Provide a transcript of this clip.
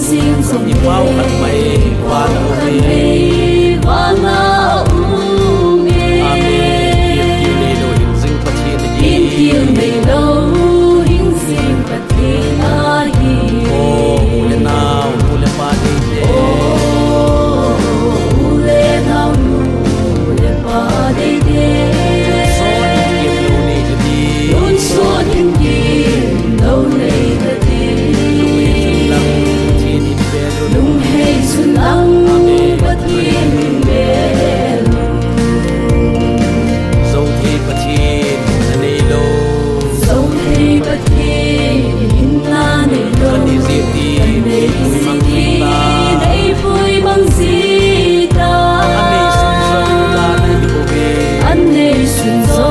Di pau at may wala umi Wala umi Amin Im kiu nei lo hình dinh phát hiện In kiu nei lo hình dinh phát hiện hi Oh ule nao ule pa ding de Ule nao ule pa ding de Nun son in kim lo nei da di Lung hei sun lang phát hiện min belo Dâu thi phát hiện nei lo Dâu hei phát hiện na nei lo Di diệt đi Nei Mùi mang di ta nei pui mang si ta Anh nei sun dâu la nei lo be Anh nei sun zo